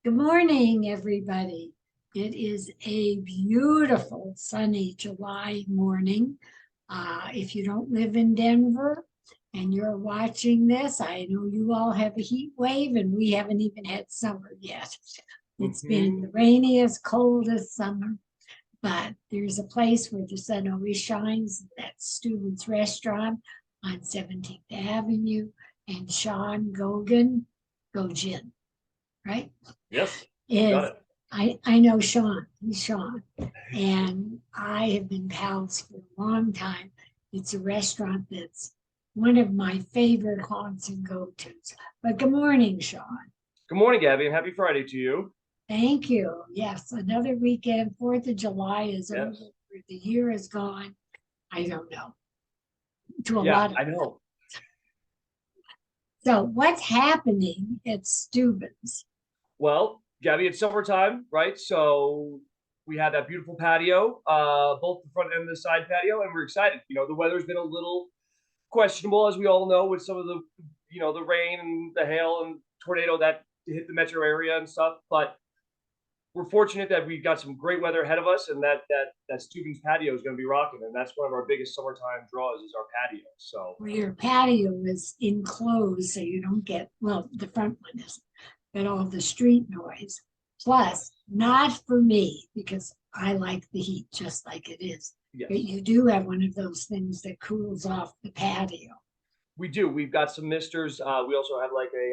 Good morning, everybody. It is a beautiful sunny July morning. If you don't live in Denver and you're watching this, I know you all have a heat wave and we haven't even had summer yet. It's been the rainiest, coldest summer, but there's a place where the sun always shines. That's Steuben's Restaurant on 17th Avenue and Sean Gojan, right? Yes, got Is it. I know Sean, he's Sean, and I have been pals for a long time. It's a restaurant that's one of my favorite haunts and go-tos. But good morning, Sean. Good morning, Gabby, and happy Friday to you. Thank you. Yes, another weekend. 4th of July is over. Yes. The year is gone. I don't know. To a Yeah, lot of. I know. So what's happening at Steuben's? Well, Gabby, it's summertime, right? So we had that beautiful patio, both the front and the side patio, and we're excited. The weather's been a little questionable, as we all know, with some of the rain and the hail and tornado that hit the metro area and stuff. But we're fortunate that we've got some great weather ahead of us, and that Steuben's patio is going to be rocking, and that's one of our biggest summertime draws is our patio. So Where your patio is enclosed, so you don't get, well, the front one isn't, but all the street noise. Plus, not for me, because I like the heat just like it is. yes, But you do have one of those things that cools off the patio. we do. We've got some misters. We also have like a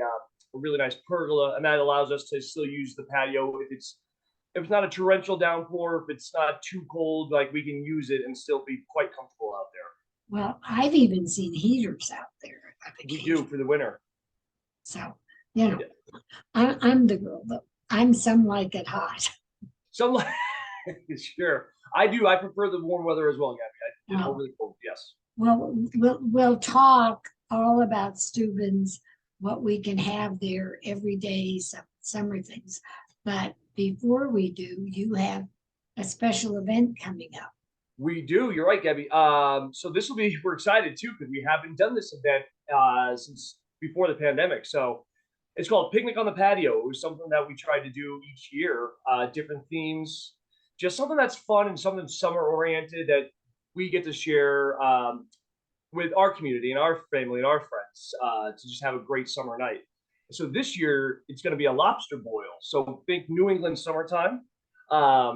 really nice pergola, and that allows us to still use the patio if it's not a torrential downpour, if it's not too cold, like we can use it and still be quite comfortable out there. Well, I've even seen heaters out there on We do occasion. for the winter. So, you know, Yeah. I'm the girl, though. I'm some like it hot. Some sure. I do. I prefer the warm weather as well, Gabby. Oh, Overly cold, yes. well, we'll talk all about Steuben's, what we can have there every day, some summer things. But before we do, you have a special event coming up. We do. You're right, Gabby. So this will be. We're excited too because we haven't done this event since before the pandemic. So it's called Picnic on the Patio. It was something that we tried to do each year, different themes, just something that's fun and something summer oriented that we get to share with our community and our family and our friends to just have a great summer night. So this year it's going to be a lobster boil. So think New England summertime. We're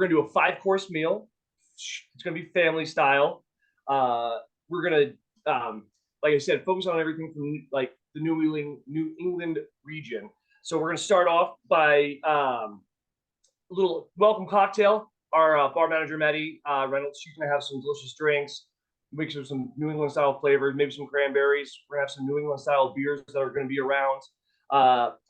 going to do a 5-course meal. It's going to be family style. We're going to, like I said, focus on everything from like the New England region. So we're going to start off by a little welcome cocktail. Our bar manager, Maddie Reynolds, she's going to have some delicious drinks, mix with some New England style flavors, maybe some cranberries. We're going to have some New England style beers that are going to be around.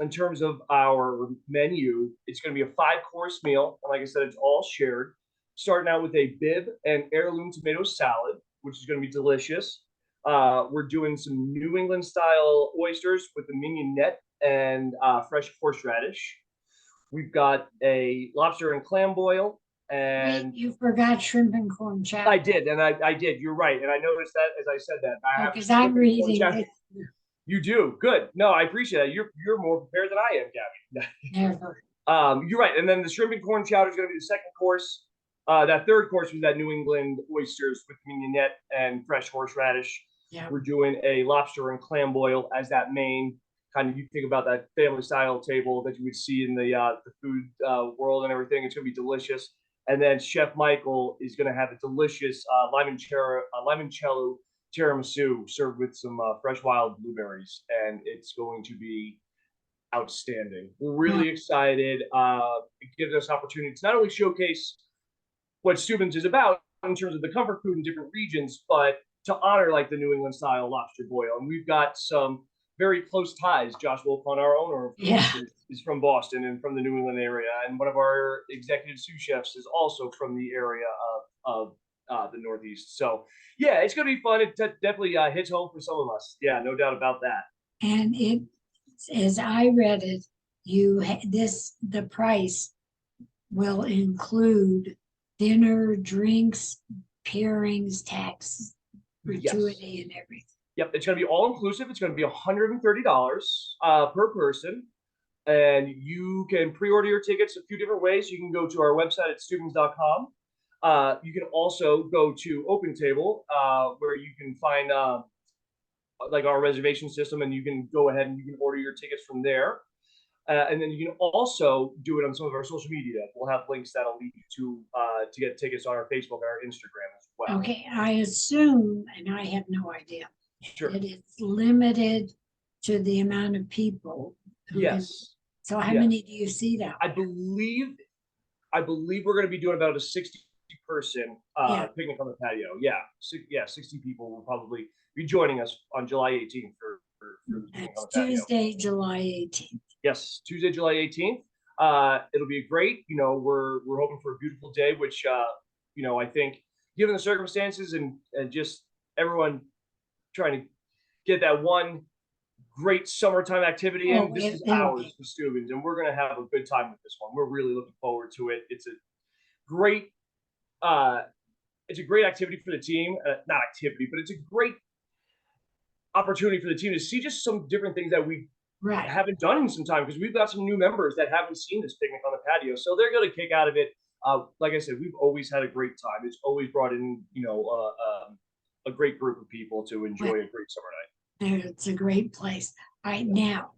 In terms of our menu, it's going to be a 5-course meal. And like I said, it's all shared. Starting out with a bib and heirloom tomato salad, which is going to be delicious. We're doing some New England style oysters with the mignonette and fresh horseradish. We've got a lobster and clam boil. Wait, And you forgot shrimp and corn chowder. I did, and I did. You're right, and I noticed that as I said that. I have Because I'm shrimp and corn reading chowder. it. You do good. No, I appreciate that. You're more prepared than I am, Gabby. Never. You're right, and then the shrimp and corn chowder is going to be the second course. That third course was that New England oysters with mignonette and fresh horseradish. Yeah. We're doing a lobster and clam boil as that main kind of. You think about that family style table that you would see in the food world and everything. It's going to be delicious. And then Chef Michael is going to have a delicious limoncello tiramisu served with some fresh wild blueberries, and it's going to be outstanding. We're Yeah. really excited. It gives us opportunity to not only showcase what Steuben's is about in terms of the comfort food in different regions, but to honor like the New England style lobster boil. And we've got some very close ties. Josh Wolfon, our owner, Yeah. is from Boston and from the New England area, and one of our executive sous chefs is also from the area of the Northeast. So yeah, it's going to be fun. It definitely hits home for some of us. Yeah, no doubt about that. And it, as I read it, the price will include dinner, drinks, pairings, tax, gratuity, Yes. and everything. Yep, it's going to be all inclusive. It's going to be $130 per person, and you can pre-order your tickets a few different ways. You can go to our website at Steubens.com. You can also go to Open Table, where you can find like our reservation system, and you can go ahead and you can order your tickets from there. And then you can also do it on some of our social media. We'll have links that'll lead you to get tickets on our Facebook and our Instagram as well. Okay, I assume, and I have no idea, Sure. that it's limited to the amount of people. Yes. So how many do you see now? I believe we're going to be doing about a 60-person picnic on the patio. Yeah, 60 people will probably be joining us on July 18th for the picnic on the patio. Tuesday, July 18th. Yes, Tuesday, July 18th. It'll be great. We're hoping for a beautiful day, which I think, given the circumstances and just everyone trying to get that one great summertime activity in, this is ours for Steubens, and we're going to have a good time with this one. We're really looking forward to it. It's a great activity for the team. Not activity, but it's a great opportunity for the team to see just some different things that we haven't done in some time, because we've got some new members that haven't seen this picnic on the patio, so they're going to kick out of it. Like I said, we've always had a great time. It's always brought in a great group of people to enjoy a great summer night. It's a great place. All right, now,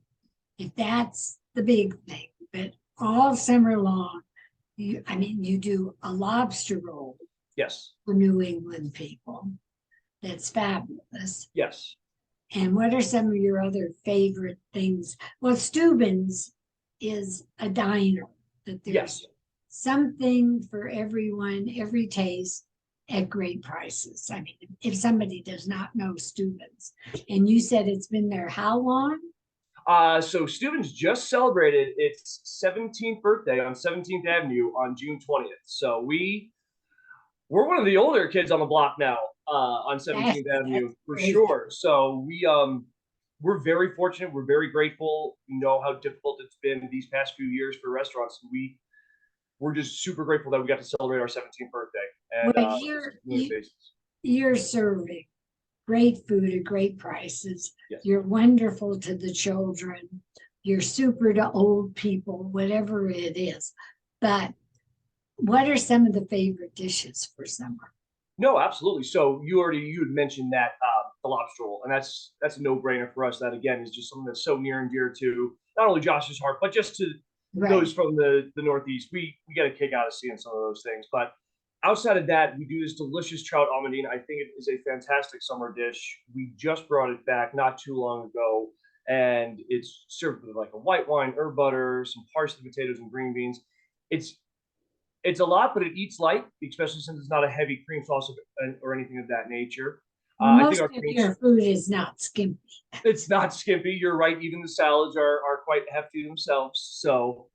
if that's the big thing, but all summer long, you do a lobster roll. Yes. For New England people. That's fabulous. Yes. And what are some of your other favorite things? Well, Steuben's is a diner that there's something for everyone, every taste, at great prices. I mean, if somebody does not know Steuben's, and you said it's been there how long? So Steuben's just celebrated its 17th birthday on 17th Avenue on June 20th. So we're one of the older kids on the block now on 17th Avenue for sure. So we're very fortunate. We're very grateful. We know how difficult it's been these past few years for restaurants. We're just super grateful that we got to celebrate our 17th birthday. And well, you're serving great food at great prices. Yes. You're wonderful to the children. You're super to old people, whatever it is. But what are some of the favorite dishes for summer? No, absolutely. So you had mentioned that the lobster roll, and that's a no-brainer for us. That again is just something that's so near and dear to not only Josh's heart, but just to those from the Northeast. We get a kick out of seeing some of those things. But outside of that, we do this delicious trout almondine. I think it is a fantastic summer dish. We just brought it back not too long ago, and it's served with like a white wine, herb butter, some parsley, potatoes, and green beans. It's a lot, but it eats light, especially since it's not a heavy cream sauce or anything of that nature. Most of your food is not skimpy. It's not skimpy. You're right. Even the salads are quite hefty themselves. So,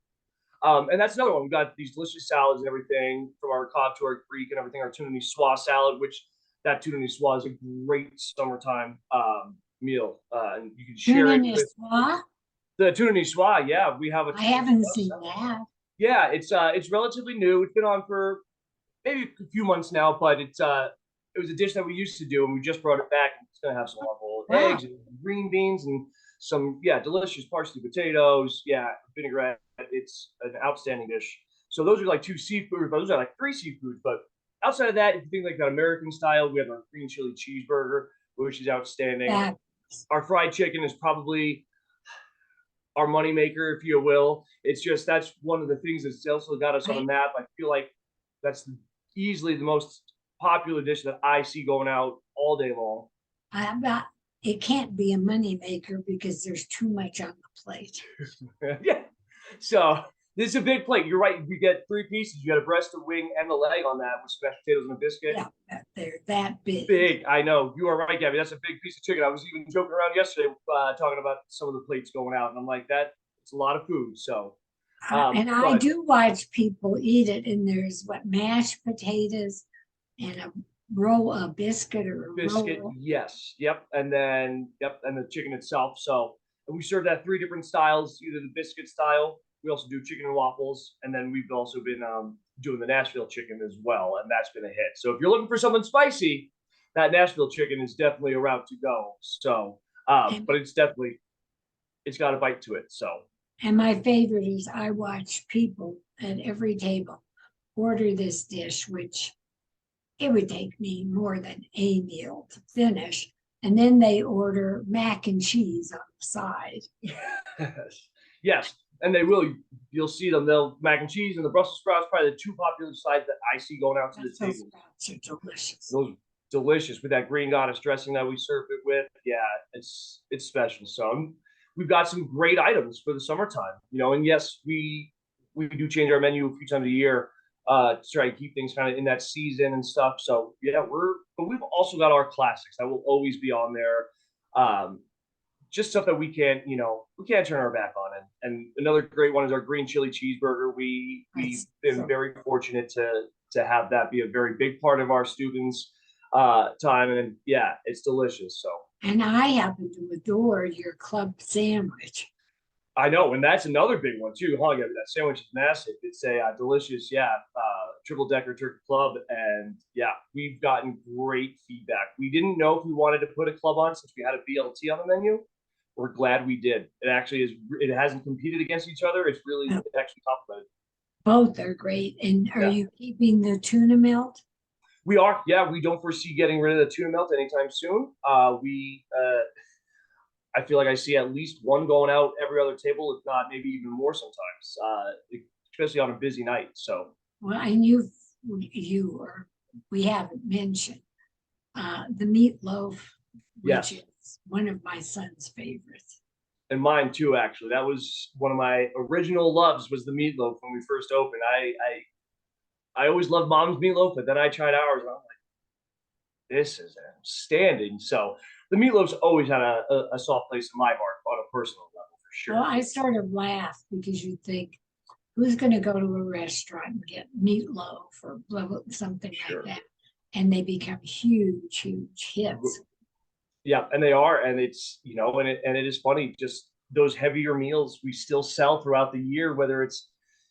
and that's another one. We've got these delicious salads and everything, from our Cobb to our Greek and everything. Our tuna niçoise salad, which that tuna niçoise is a great summertime meal, and you can share it with the tuna niçoise. Yeah, we have a. I haven't seen that. Yeah, it's relatively new. It's been on for maybe a few months now, but it was a dish that we used to do, and we just brought it back. It's gonna have some wonderful eggs and green beans and some delicious parsley potatoes. Yeah, vinaigrette. It's an outstanding dish. So those are like two seafood, but those are like three seafoods. But outside of that, if you think like that American style, we have our green chili cheeseburger, which is outstanding. Our fried chicken is probably our moneymaker, if you will. It's just that's one of the things that's also got us on the map. I feel like that's easily the most popular dish that I see going out all day long. It can't be a moneymaker because there's too much on the plate. Yeah. So this is a big plate. You're right. You get three pieces. You got a breast, a wing, and a leg on that with mashed potatoes and a biscuit. Yeah, they're that big. Big. I know. You are right, Gabby. That's a big piece of chicken. I was even joking around yesterday talking about some of the plates going out, and I'm like, it's a lot of food. So. I do watch people eat it, and there's mashed potatoes and a roll of biscuit or a biscuit roll. Yes. Yep. And then and the chicken itself. So we serve that three different styles, either the biscuit style. We also do chicken and waffles, and then we've also been doing the Nashville chicken as well, and that's been a hit. So if you're looking for something spicy, that Nashville chicken is definitely a route to go. So but it's got a bite to it. So And my favorite is I watch people at every table order this dish, which it would take me more than a meal to finish. And then they order mac and cheese on the side. Yes, and they will. You'll see them. They'll mac and cheese and the Brussels sprouts, probably the two popular sides that I see going out to the Brussels table. sprouts are delicious. Those delicious with that green goddess dressing that we serve it with. Yeah, it's special. So we've got some great items for the summertime. And yes, we do change our menu a few times a year to try to keep things kind of in that season and stuff. So yeah, but we've also got our classics that will always be on there. Just stuff that we can't turn our back on. And another great one is our green chili cheeseburger. We've been very fortunate to have that be a very big part of our Steuben's time. And yeah, it's delicious. So. And I happen to adore your club sandwich. I know, and that's another big one too. Huh? That sandwich is massive. It's a delicious, triple decker turkey club, and yeah, we've gotten great feedback. We didn't know if we wanted to put a club on since we had a BLT on the menu. We're glad we did. It actually is. It hasn't competed against each other. It's really actually complemented. Both are great. And are you keeping the tuna melt? We are. Yeah, we don't foresee getting rid of the tuna melt anytime soon. I feel like I see at least one going out every other table, if not maybe even more sometimes, especially on a busy night. So. Well, and we haven't mentioned the meatloaf, which is one of my son's favorites. And mine too, actually. That was one of my original loves, was the meatloaf when we first opened. I always loved Mom's meatloaf, but then I tried ours and I'm like, this is outstanding. So the meatloaf's always had a soft place in my heart on a personal level, for sure. Well, I sort of laugh because you think, who's going to go to a restaurant and get meatloaf or something like that? And they become huge, huge hits. Yeah, and they are, and it's and it is funny. Just those heavier meals we still sell throughout the year, whether it's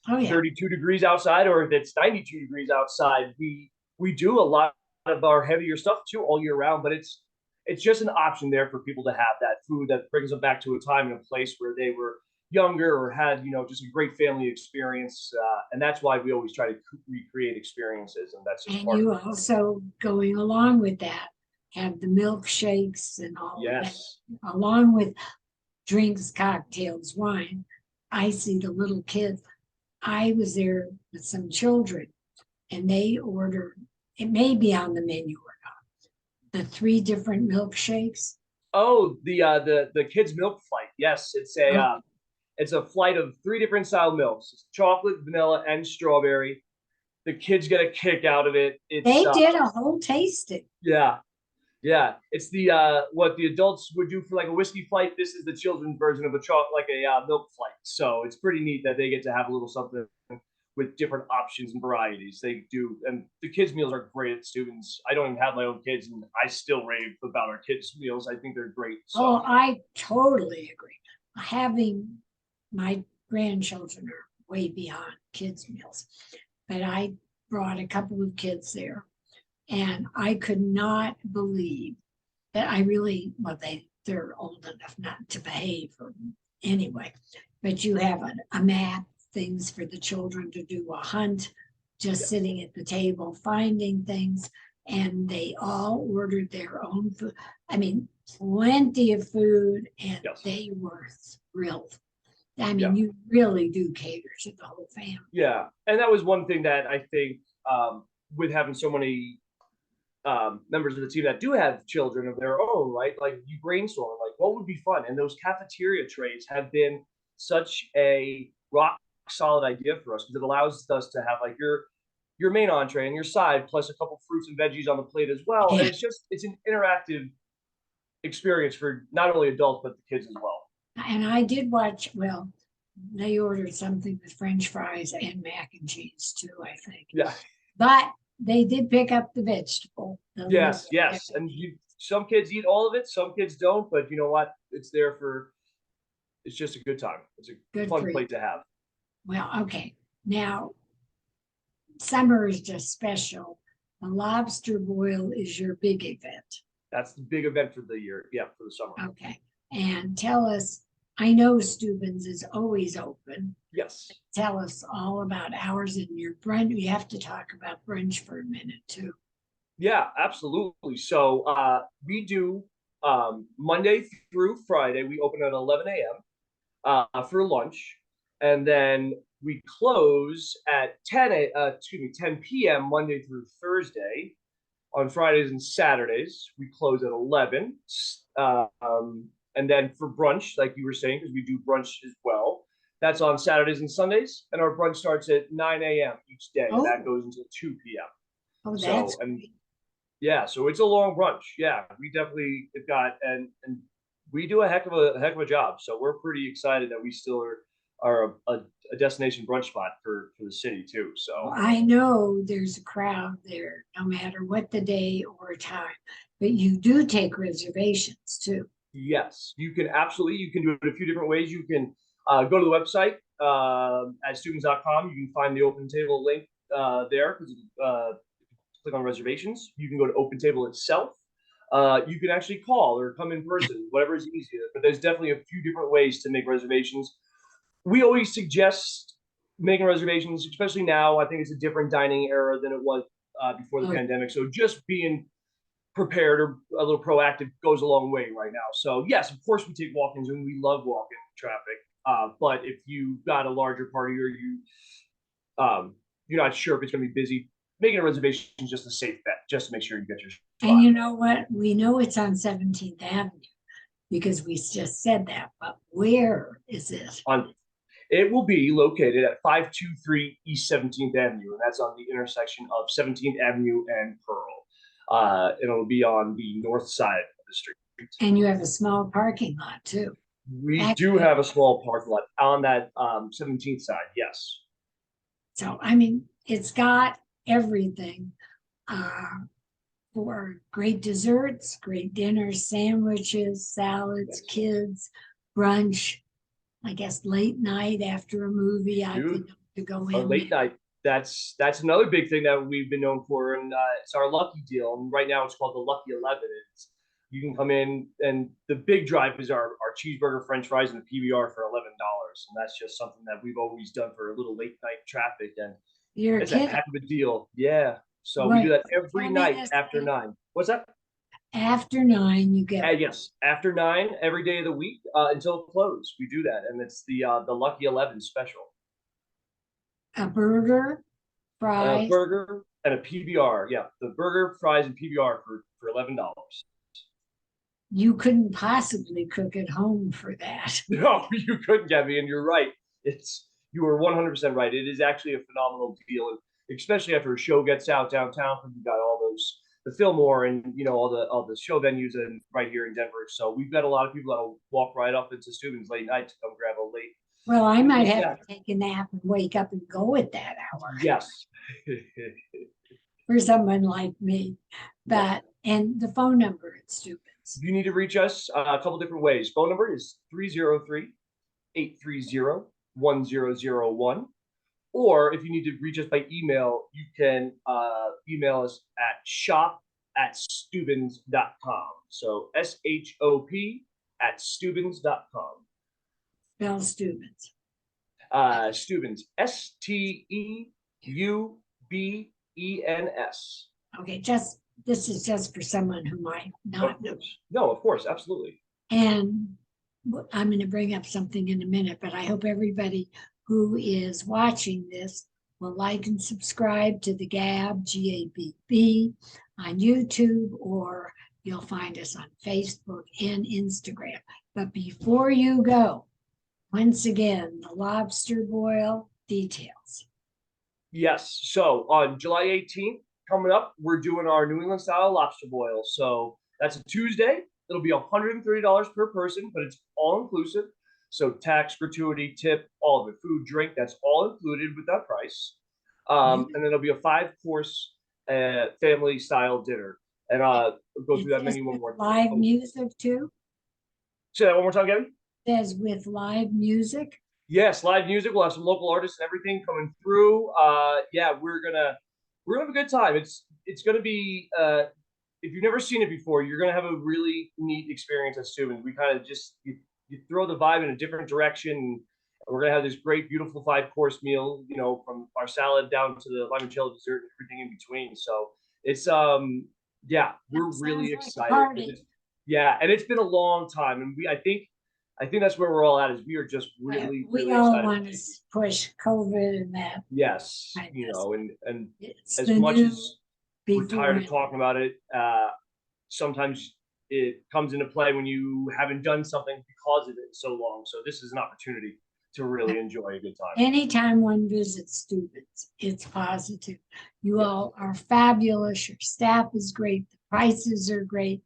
32 degrees outside or if it's 92 degrees outside. We do a lot of our heavier stuff too all year round, but it's just an option there for people to have that food that brings them back to a time and a place where they were younger or had just a great family experience, and that's why we always try to recreate experiences, and that's just and you also, going along with that, have the milkshakes and all of that, along with drinks, cocktails, wine. I see the little kids. I was there with some children, and they ordered, it may be on the menu or not, the 3 different milkshakes. Oh, the kids' milk flight. Yes, it's a flight of 3 different style milks. It's chocolate, vanilla, and strawberry. The kids get a kick out of it. They did a whole tasting. Yeah. It's what the adults would do for like a whiskey flight. This is the children's version of a milk flight. So it's pretty neat that they get to have a little something with different options and varieties. They do, and the kids' meals are great at Steuben's. I don't even have my own kids, and I still rave about our kids' meals. I think they're great. So. Oh, I totally agree. Having my grandchildren are way beyond kids' meals, but I brought a couple of kids there, and I could not believe that they're old enough not to behave anyway, but you have a map, things for the children to do, a hunt, just sitting at the table, finding things, and they all ordered their own food. I mean, plenty of food, and they were thrilled. I mean, you really do cater to the whole family. Yeah, and that was one thing that I think with having so many members of the team that do have children of their own, right? Like you brainstorm, like what would be fun, and those cafeteria trays have been such a rock solid idea for us because it allows us to have like your main entree and your side plus a couple fruits and veggies on the plate as well. And it's an interactive experience for not only adults but the kids as well. And I did watch, they ordered something with French fries and mac and cheese too, I think. Yeah. But they did pick up the vegetable. Yes. And some kids eat all of it, some kids don't, but you know what? It's just a good time. It's a good fun plate to have. Well, okay. Now, summer is just special. The lobster boil is your big event. That's the big event for the year. Yeah, for the summer. Okay. And tell us I know Steuben's is always open. Yes. Tell us all about hours in your brunch. We have to talk about brunch for a minute too. Yeah, absolutely. So we do Monday through Friday. We open at 11 a.m. For lunch, and then we close at 10 p.m. Monday through Thursday. On Fridays and Saturdays, we close at 11. And then for brunch, like you were saying, because we do brunch as well, that's on Saturdays and Sundays. And our brunch starts at 9 a.m. each day, and that Oh, goes until 2 p.m. oh, So, that's and great. yeah, so it's a long brunch. Yeah, we definitely have got, and we do a heck of a job. So we're pretty excited that we still are a destination brunch spot for the city too. Well, So I know there's a crowd there, no matter what the day or time, but you do take reservations too. yes, you can absolutely. You can do it a few different ways. You can go to the website at students.com. You can find the open table link there. Click on reservations. You can go to open table itself. You can actually call or come in person, whatever is easier. But there's definitely a few different ways to make reservations. We always suggest making reservations, especially now. I think it's a different dining era than it was before the Oh, pandemic. So just being prepared or a little proactive goes a long way right now. So yes, of course we take walk-ins and we love walk-in traffic. But if you got a larger party or you're not sure if it's going to be busy, making a reservation is just a safe bet, just to make sure you get your and spot. you know what? We know it's on 17th Avenue because we just said that, but where is it? On It will be located at 523 East 17th Avenue, and that's on the intersection of 17th Avenue and Pearl. It'll be on the north side of the street. And you have a small parking lot too. We do Actually, have a small parking lot on that 17th side, yes. so I mean, it's got everything uh, for great desserts, great dinners, sandwiches, salads, Yes. kids, brunch. I guess late night after a movie, I Dude, could to go a in late there. night. That's another big thing that we've been known for, and it's our lucky deal. And right now, it's called the Lucky 11. You can come in, and the big drive is our cheeseburger, French fries, and the PBR for $11. And that's just something that we've always done for a little late night traffic, and You're it's a kidding. heck of a deal. Yeah. So we do Right. that every Come in night this after thing. 9. What's that? After 9, you get Yes, after 9 every day of the week until close. We do that, and it's the Lucky 11 special. a burger, fries. Burger and a PBR. Yeah, the burger, fries, and PBR for $11. You couldn't possibly cook at home for that. No, you couldn't get me, and you're right. It's You were 100% right. It is actually a phenomenal deal, and especially after a show gets out downtown, because we got all those the Fillmore and all the show venues and right here in Denver. So we've got a lot of people that'll walk right up into Steuben's late night to come grab a Well, I might late have snack. to take a nap and wake up and go at that hour Yes. for someone like me. Yes. But, and the phone number at Steuben's. You need to reach us a couple different ways. Phone number is 303-830-1001. Or if you need to reach us by email, you can email us at shop@steubens.com. So SHOP@steubens.com. Spell Steuben's. Steubens, STEUBENS. Okay, this is just for someone who might not Of know. course. No, of course, absolutely. And I'm going to bring up something in a minute, but I hope everybody who is watching this will like and subscribe to the Gabb, Gabb, on YouTube, or you'll find us on Facebook and Instagram. But before you go, once again, the lobster boil details. Yes. So on July 18th, coming up, we're doing our New England style lobster boil. So that's a Tuesday. It'll be $130 per person, but it's all inclusive. So tax, gratuity, tip, all of it, food, drink, that's all included with that price. And then there'll be a 5-course family style dinner. And go through that It says menu one with more time. live music too. Say that one more time, Gabby. It says with live music. Yes, live music. We'll have some local artists and everything coming through. Yeah, we're gonna have a good time. It's gonna be if you've never seen it before, you're gonna have a really neat experience at Steuben. We kind of just you throw the vibe in a different direction. We're gonna have this great, beautiful 5-course meal, you know, from our salad down to the limoncello dessert and everything in between. So it's yeah, we're That really sounds like a excited. party. Yeah, and it's been a long time, and I think that's where we're all at. Is we are just really, We really all excited. want to push COVID and that. Yes, I you guess know, and it's as the much new as we're tired of before. talking about it, sometimes it comes into play when you haven't done something because of it so long. So this is an opportunity to really enjoy a good time. Anytime one visits Steuben's, it's positive. You Yes. all are fabulous. Your staff is great. The prices are great.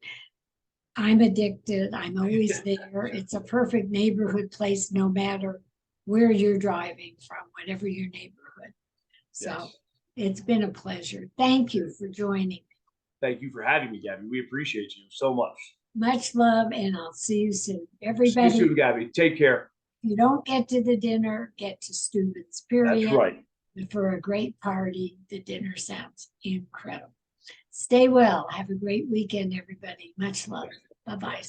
I'm addicted. I'm always there. It's a perfect neighborhood place, no matter where you're driving from, whatever your neighborhood. So Yes. it's been a pleasure. Thank you for joining. Thank you for having me, Gabby. We appreciate you so much. Much love, and I'll see you soon. See you Everybody, soon, Gabby. Take care. if you don't get to the dinner, get to Steuben's, period. That's right. For a great party, the dinner sounds incredible. Stay well. Have a great weekend, everybody. Much love. Bye-bye.